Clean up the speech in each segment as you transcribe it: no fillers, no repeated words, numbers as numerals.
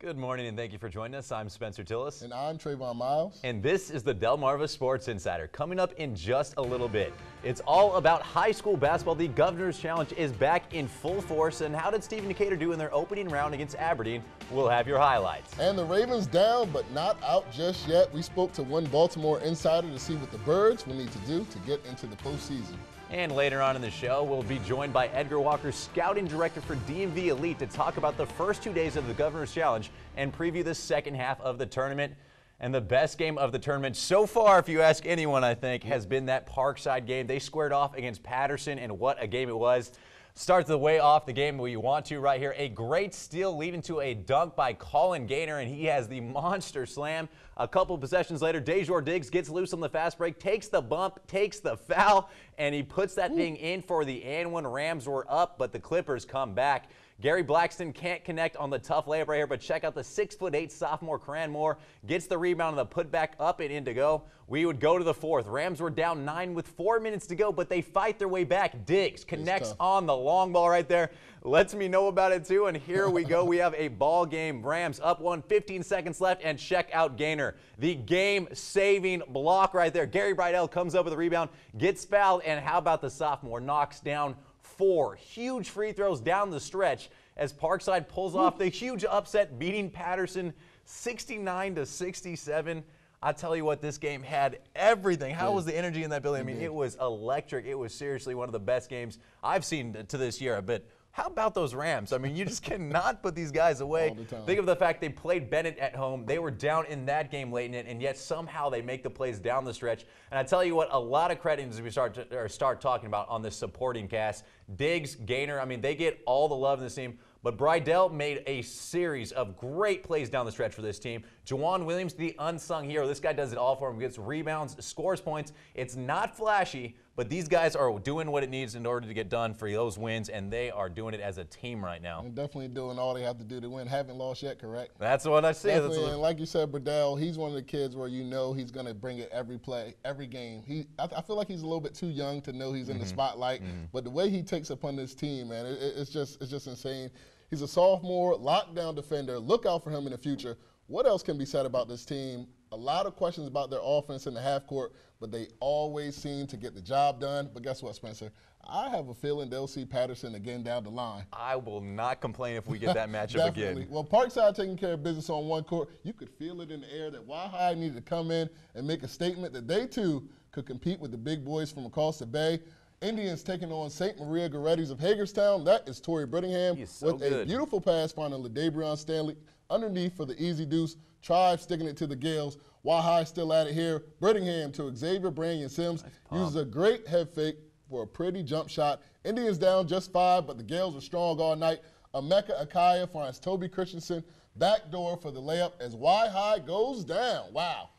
Good morning and thank you for joining us. I'm Spencer Tillis. And I'm Trayvon Miles. And this is the Delmarva Sports Insider. Coming up in just a little bit, it's all about high school basketball. The Governor's Challenge is back in full force. And how did Stephen Decatur do in their opening round against Aberdeen? We'll have your highlights. And the Ravens down, but not out just yet. We spoke to one Baltimore insider to see what the Birds will need to do to get into the postseason. And later on in the show, we'll be joined by Edgar Walker, scouting director for DMV Elite, to talk about the first 2 days of the Governor's Challenge and preview the second half of the tournament. And the best game of the tournament so far, if you ask anyone, I think, has been that Parkside game. They squared off against Patterson, and what a game it was. Starts the way off the game we want to right here. A great steal leading to a dunk by Colin Gaynor, and he has the monster slam. A couple possessions later, Dejor Diggs gets loose on the fast break, takes the bump, takes the foul, and he puts that thing in for the and one. Rams were up, but the Clippers come back. Gary Blackston can't connect on the tough layup right here, but check out the 6'8" sophomore Cranmore. Gets the rebound on the putback up and in to go. We would go to the fourth. Rams were down 9 with 4 minutes to go, but they fight their way back. Diggs connects on the long ball right there. Lets me know about it too, and here we go. We have a ball game. Rams up 1, 15 seconds left, and check out Gaynor. The game-saving block right there. Gary Bridell comes up with a rebound, gets fouled, and how about the sophomore knocks down 4 huge free throws down the stretch as Parkside pulls off the huge upset, beating Patterson 69-67. I tell you what, this game had everything. How was the energy in that building? I mean, it was electric. It was seriously one of the best games I've seen to this year. But how about those Rams? I mean, you just cannot put these guys away. Think of the fact they played Bennett at home. They were down in that game late in it, and yet somehow they make the plays down the stretch. And I tell you what, a lot of credit as we start talking about on this supporting cast. Diggs, Gaynor, I mean, they get all the love in this team. But Bridell made a series of great plays down the stretch for this team. Juwan Williams, the unsung hero. This guy does it all for him. Gets rebounds, scores points. It's not flashy, but these guys are doing what it needs in order to get done for those wins, and they are doing it as a team right now. And definitely doing all they have to do to win. Haven't lost yet, correct? That's what I see. And like you said, Bridell, he's one of the kids where you know he's going to bring it every play, every game. I feel like he's a little bit too young to know he's in the spotlight, but the way he takes upon this team, man, it's just insane. He's a sophomore, lockdown defender. Look out for him in the future. What else can be said about this team? A lot of questions about their offense in the half court, but they always seem to get the job done. But guess what, Spencer? I have a feeling they'll see Patterson again down the line. I will not complain if we get that matchup again. Well, Parkside taking care of business on one court. You could feel it in the air that High needed to come in and make a statement that they, too, could compete with the big boys from across the bay. Indians taking on St. Maria Goretti's of Hagerstown. That is Torrey Brittingham with a beautiful pass finding LaDabrion Stanley underneath for the easy deuce. Tribe sticking it to the Gales. High still at it here. Brittingham to Xavier Brandon Sims. Uses a great head fake for a pretty jump shot. Indians down just 5, but the Gales are strong all night. Emeka Akaya finds Toby Christensen. Backdoor for the layup as High goes down. Wow.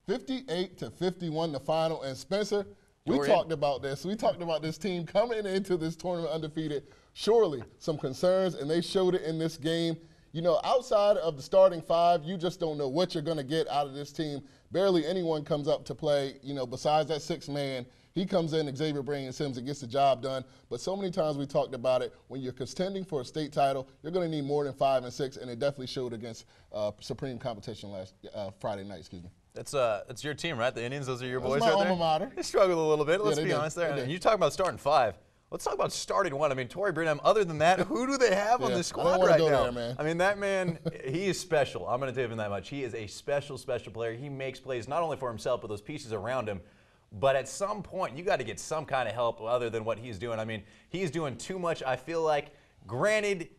58-51 the final. And Spencer, we talked about this. We talked about this team coming into this tournament undefeated. Surely some concerns, and they showed it in this game. You know, outside of the starting 5, you just don't know what you're going to get out of this team. Barely anyone comes up to play, you know, besides that 6th man. He comes in, Xavier Brandon Sims, and gets the job done. But so many times we talked about it, when you're contending for a state title, you're going to need more than 5 and 6, and it definitely showed against Supreme competition last Friday night, excuse me. That's your team, right? The Indians, those are your boys right there? That's my alma mater. They struggled a little bit, let's be honest there. And you talk about starting 5. Let's talk about starting 1. I mean, Torrey Brittingham, other than that, who do they have on this squad right now? There, man. I mean, that man, he is special. I'm going to tell him that much. He is a special, special player. He makes plays not only for himself, but those pieces around him. But at some point, you got to get some kind of help other than what he's doing. I mean, he's doing too much, I feel like. Granted,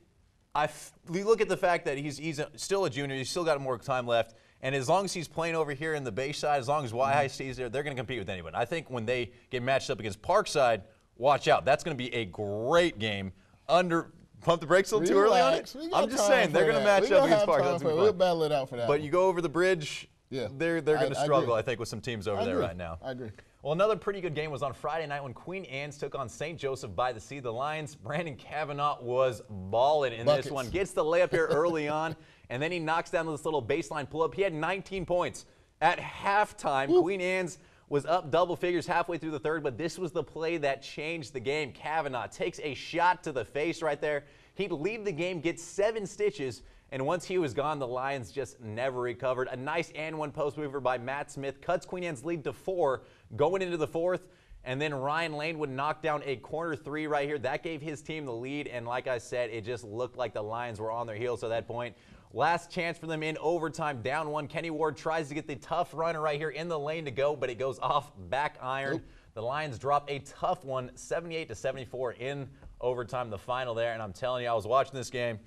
we look at the fact that he's still a junior. He's still got more time left. And as long as he's playing over here in the Bay side, as long as High stays there, they're going to compete with anyone. I think when they get matched up against Parkside, watch out. That's going to be a great game. Pump the brakes a little too early on it. I'm just saying, they're going to match up against Parkside. We'll battle it out for that. But you go over the bridge, they're going to struggle, I think, with some teams over there right now. I agree. Well, another pretty good game was on Friday night when Queen Anne's took on St. Joseph by the Sea. The Lions, Brandon Kavanaugh was balling in this one. Gets the layup here early on, and then he knocks down this little baseline pull-up. He had 19 points. At halftime, Queen Anne's was up double figures halfway through the third, but this was the play that changed the game. Kavanaugh takes a shot to the face right there. He'd leave the game, get 7 stitches, And once he was gone, the Lions just never recovered. A nice and one post mover by Matt Smith cuts Queen Anne's lead to 4 going into the 4th. And then Ryan Lane would knock down a corner 3 right here. That gave his team the lead. And like I said, it just looked like the Lions were on their heels at that point. Last chance for them in overtime, down 1. Kenny Ward tries to get the tough runner right here in the lane to go, but it goes off back iron. Nope. The Lions drop a tough one, 78-74 in overtime, the final there. And I'm telling you, I was watching this game,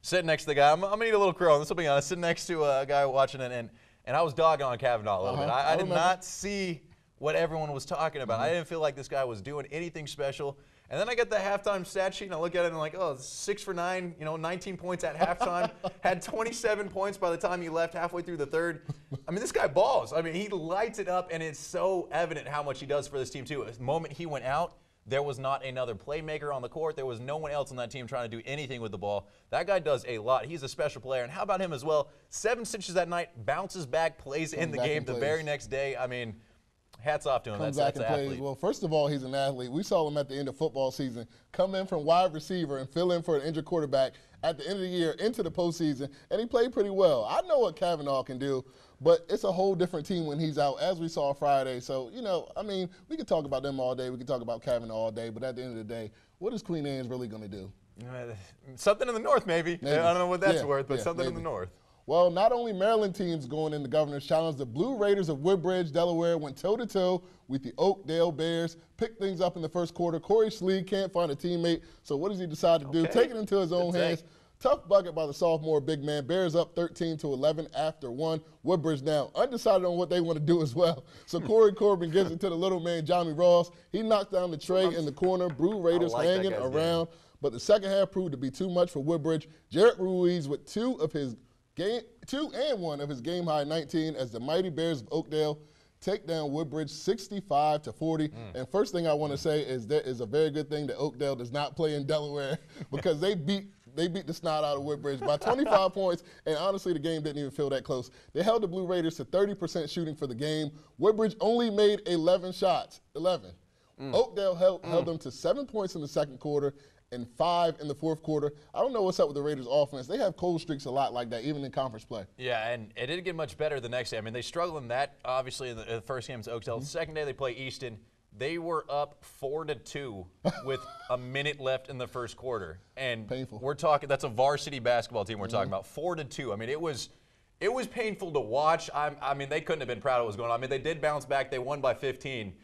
sitting next to the guy. I'm going to eat a little crow. This will be honest. Sitting next to a guy watching it, and I was dogging on Kavanaugh a little bit. I did not see what everyone was talking about. I didn't feel like this guy was doing anything special. And then I get the halftime stat sheet, and I look at it, and I'm like, oh, 6 for 9, 19 points at halftime. Had 27 points by the time he left halfway through the 3rd. I mean, this guy balls. I mean, he lights it up, and it's so evident how much he does for this team, too. The moment he went out, there was not another playmaker on the court. There was no one else on that team trying to do anything with the ball. That guy does a lot. He's a special player. And how about him as well? 7 stitches that night, bounces back, plays in the game the very next day. I mean, hats off to him. Comes back and plays. Well, first of all, he's an athlete. We saw him at the end of football season come in from wide receiver and fill in for an injured quarterback at the end of the year into the postseason, and he played pretty well. I know what Kavanaugh can do, but it's a whole different team when he's out, as we saw Friday. So, I mean, we could talk about them all day. We could talk about Kavanaugh all day, but at the end of the day, what is Queen Anne's really going to do? Something in the north, maybe. I don't know what that's worth, but something in the north. Well, not only Maryland teams going in the Governor's Challenge, the Blue Raiders of Woodbridge, Delaware, went toe-to-toe with the Oakdale Bears, picked things up in the first quarter. Corey Schlee can't find a teammate, so what does he decide to do? Take it into his own hands. Tough bucket by the sophomore big man. Bears up 13-11 after 1. Woodbridge now undecided on what they want to do as well. So Corey Corbin gives it to the little man, Johnny Ross. He knocks down the tray in the corner. Blue Raiders hanging around. But the second half proved to be too much for Woodbridge. Jarrett Ruiz with 2 and 1 of his game-high 19 as the mighty Bears of Oakdale take down Woodbridge 65-40. And first thing I want to say is that is a very good thing that Oakdale does not play in Delaware because they beat the snot out of Woodbridge by 25 points, and honestly, the game didn't even feel that close. They held the Blue Raiders to 30% shooting for the game. Woodbridge only made 11 shots, 11. Oakdale held them to 7 points in the second quarter and 5 in the fourth quarter. I don't know what's up with the Raiders' offense. They have cold streaks a lot like that, even in conference play. Yeah, and it didn't get much better the next day. I mean, they struggled in that, obviously, in the first game against Oakdale. The second day they play Easton. They were up 4-2 with a minute left in the first quarter. And painful. We're talking, that's a varsity basketball team we're talking about, 4-2. I mean, it was painful to watch. I mean, they couldn't have been proud of what was going on. I mean, they did bounce back. They won by 15.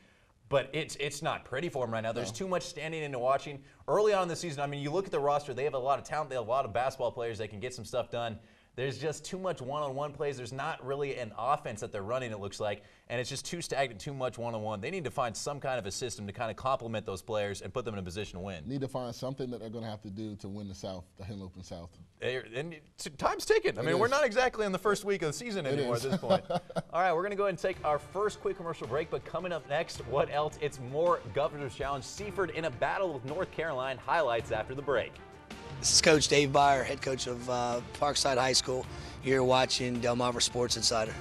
But it's not pretty for them right now. There's too much standing in and watching. Early on in the season, I mean, you look at the roster, they have a lot of talent. They have a lot of basketball players. They can get some stuff done. There's just too much one-on-one plays. There's not really an offense that they're running, it looks like, and it's just too stagnant, too much one-on-one. They need to find some kind of a system to kind of complement those players and put them in a position to win. Need to find something that they're going to have to do to win the South, the Henlopen South. And time's ticking. I mean, we're not exactly in the first week of the season anymore at this point. All right, we're going to go ahead and take our first quick commercial break, but coming up next, what else? It's more Governor's Challenge. Seaford in a battle with North Carolina. Highlights after the break. This is Coach Dave Byer, head coach of Parkside High School. You're watching Delmarva Sports Insider.